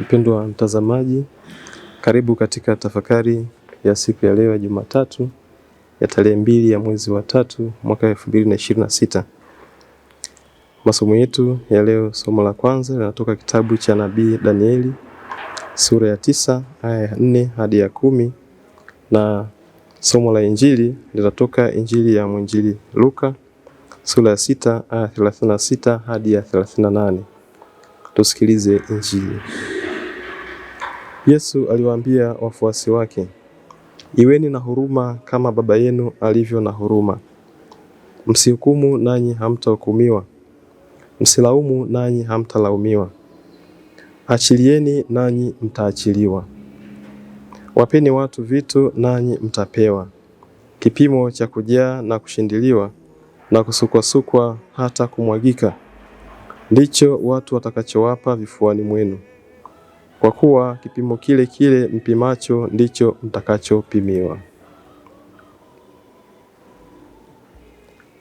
Mpendwa mtazamaji, karibu katika tafakari ya siku ya leo ya Jumatatu ya tarehe 2 ya mwezi wa 3 mwaka 2026. Masomo yetu ya leo, somo la kwanza linatoka kitabu cha nabii Danieli sura ya 9 aya ya 4 hadi ya 10, na somo la injili linatoka injili ya mwinjili Luka sura ya 6 aya 36 hadi ya 38. Tusikilize injili. Yesu aliwaambia wafuasi wake, "Iweni na huruma kama Baba yenu alivyo na huruma. Msihukumu nanyi hamtahukumiwa. Msilaumu nanyi hamtalaumiwa. Achilieni nanyi mtaachiliwa. Wapeni watu vitu nanyi mtapewa. Kipimo cha kujaa na kushindiliwa na kusukwasukwa hata kumwagika, ndicho watu watakachowapa vifuani mwenu. Kwa kuwa kipimo kile kile mpimacho ndicho mtakachopimiwa."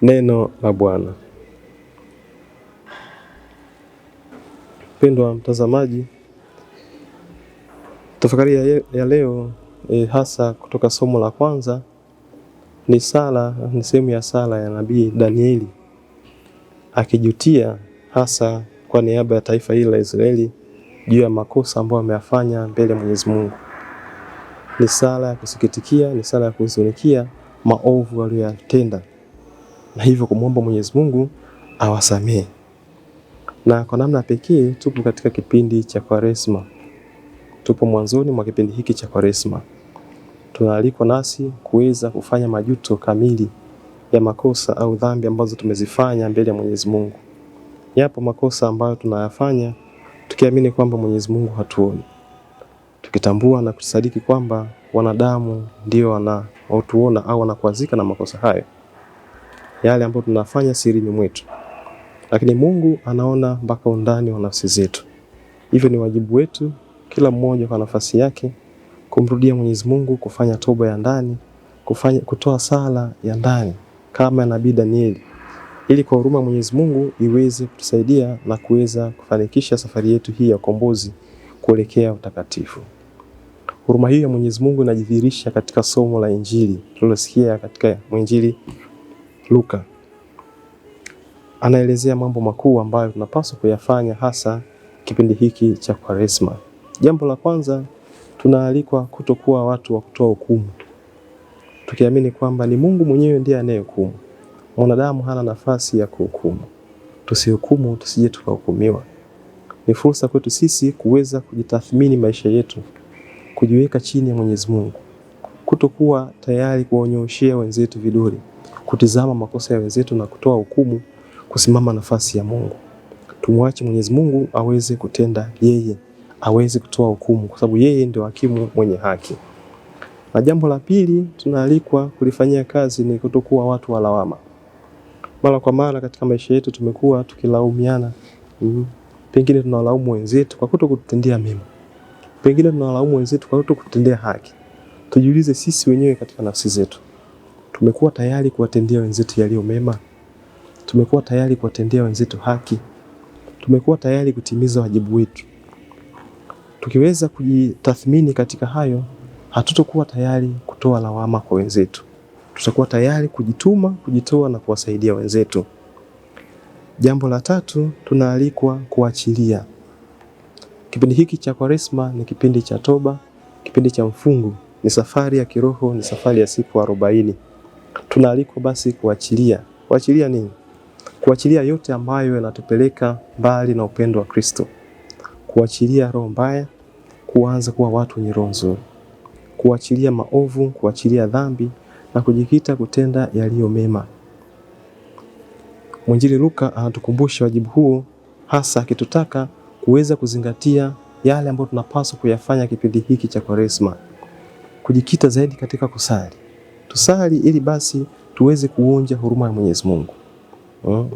Neno la Bwana. Mpendwa mtazamaji, tafakari ya leo hasa kutoka somo la kwanza ni sehemu ya sala ya nabii Danieli akijutia hasa kwa niaba ya taifa hili la Israeli juu ya makosa ambayo ameyafanya mbele ya Mwenyezi Mungu. Ni sala ya kusikitikia, ni sala ya kuhuzunikia maovu waliyotenda, na hivyo kumwomba Mwenyezi Mungu awasamehe. Na kwa namna pekee tupo katika kipindi cha Kwaresma. Tupo mwanzoni mwa kipindi hiki cha Kwaresma. Tunaalikwa nasi kuweza kufanya majuto kamili ya makosa au dhambi ambazo tumezifanya mbele ya Mwenyezi Mungu. Yapo makosa ambayo tunayafanya tukiamini kwamba Mwenyezi Mungu hatuoni, tukitambua na kusadiki kwamba wanadamu ndio wanaotuona au wanakwazika na makosa hayo, yale ambayo tunafanya sirini mwetu, lakini Mungu anaona mpaka undani wa nafsi zetu. Hivyo ni wajibu wetu kila mmoja kwa nafasi yake kumrudia Mwenyezi Mungu, kufanya toba ya ndani, kutoa sala ya ndani kama nabii Danieli, ili kwa huruma Mwenyezi Mungu iweze kutusaidia na kuweza kufanikisha safari yetu hii ya ukombozi kuelekea utakatifu. Huruma hii ya Mwenyezi Mungu inajidhihirisha katika somo la injili tulilosikia katika mwinjili Luka. Anaelezea mambo makuu ambayo tunapaswa kuyafanya hasa kipindi hiki cha Kwaresma. Jambo la kwanza, tunaalikwa kutokuwa watu wa kutoa hukumu, tukiamini kwamba ni Mungu mwenyewe ndiye anayehukumu. Mwanadamu hana nafasi ya kuhukumu. Tusihukumu, tusije tukahukumiwa. Ni fursa kwetu sisi kuweza kujitathmini maisha yetu, kujiweka chini ya Mwenyezi Mungu, kutokuwa tayari kuonyeshea wenzetu vidole, kutizama makosa ya wenzetu na kutoa hukumu, kusimama nafasi ya Mungu. Tumwache Mwenyezi Mungu aweze kutenda, yeye aweze kutoa hukumu, kwa sababu yeye ndio hakimu mwenye haki. Na jambo la pili tunaalikwa kulifanyia kazi ni kutokuwa watu wa lawama. Mara kwa mara katika maisha yetu tumekuwa tukilaumiana. Pengine tunalaumu wenzetu kwa kutokutendea mema, pengine tunalaumu wenzetu kwa kutokutendea haki. Tujiulize sisi wenyewe katika nafsi zetu, tumekuwa tayari kuwatendea wenzetu yaliyo mema? Tumekuwa tayari kuwatendea wenzetu haki? Tumekuwa tayari kutimiza wajibu wetu? Tukiweza kujitathmini katika hayo, hatutokuwa tayari kutoa lawama kwa wenzetu. Tutakuwa tayari kujituma, kujitoa na kuwasaidia wenzetu. Jambo la tatu, tunaalikwa kuachilia. Kipindi hiki cha Kwaresma ni kipindi cha toba, kipindi cha mfungo, ni safari ya kiroho, ni safari ya siku 40. Tunaalikwa basi kuachilia. Kuachilia nini? Kuachilia yote ambayo yanatupeleka mbali na upendo wa Kristo. Kuachilia roho mbaya, kuanza kuwa watu wenye roho nzuri. Kuachilia maovu, kuachilia dhambi na kujikita kutenda yaliyo mema. Mwinjili Luka anatukumbusha wajibu huo, hasa akitutaka kuweza kuzingatia yale ambayo tunapaswa kuyafanya kipindi hiki cha Kwaresma. Kujikita zaidi katika kusali. Tusali ili basi tuweze kuonja huruma ya Mwenyezi Mungu.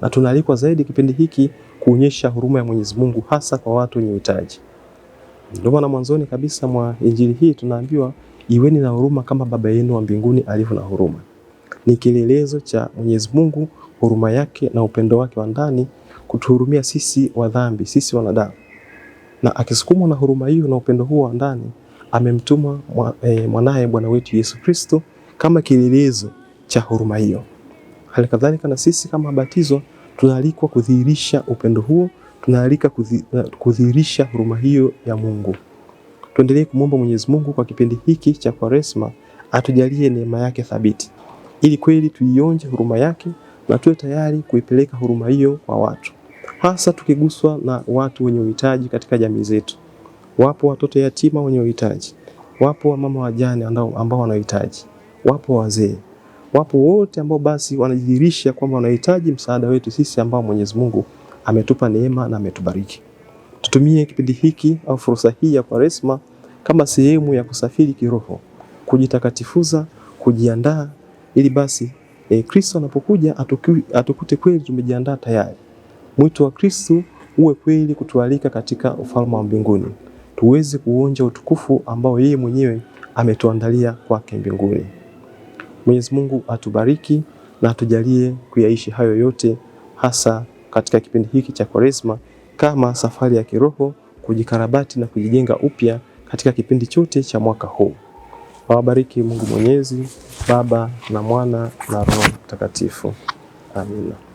Na tunaalikwa zaidi kipindi hiki kuonyesha huruma ya Mwenyezi Mungu hasa kwa watu wenye uhitaji. Ndio maana mwanzoni kabisa mwa injili hii tunaambiwa, "Iweni na huruma kama Baba yenu wa mbinguni alivyo na huruma." Ni kielelezo cha Mwenyezi Mungu, huruma yake na upendo wake wa ndani kutuhurumia sisi wa dhambi, sisi wanadamu. na akisukumwa na huruma hiyo na upendo huo wa ndani amemtuma mwanaye Bwana wetu Yesu Kristo kama kielelezo cha huruma hiyo. Hali kadhalika na sisi kama wabatizwa tunaalikwa kudhihirisha upendo huo, tunaalikwa kudhihirisha huruma hiyo ya Mungu. Tuendelee kumwomba Mwenyezi Mungu kwa kipindi hiki cha Kwaresma atujalie neema yake thabiti, ili kweli tuionje huruma yake na tuwe tayari kuipeleka huruma hiyo kwa watu, hasa tukiguswa na watu wenye uhitaji katika jamii zetu. Wapo watoto yatima wenye uhitaji, wapo wamama wajane ambao wanahitaji, wapo wazee, wapo wote ambao basi wanajidhihirisha kwamba wanahitaji msaada wetu sisi ambao Mwenyezi Mungu ametupa neema na ametubariki. Tutumie kipindi hiki au fursa hii ya Kwaresma kama sehemu ya kusafiri kiroho, kujitakatifuza, kujiandaa ili basi Kristo anapokuja atukute kweli tumejiandaa tayari. Mwito wa Kristo uwe kweli kutualika katika ufalme wa mbinguni, tuweze kuonja utukufu ambao yeye mwenyewe ametuandalia kwake mbinguni. Mwenyezi Mungu atubariki na atujalie kuyaishi hayo yote, hasa katika kipindi hiki cha Kwaresma kama safari ya kiroho, kujikarabati na kujijenga upya katika kipindi chote cha mwaka huu. Awabariki Mungu Mwenyezi, Baba na Mwana na Roho Mtakatifu. Amina.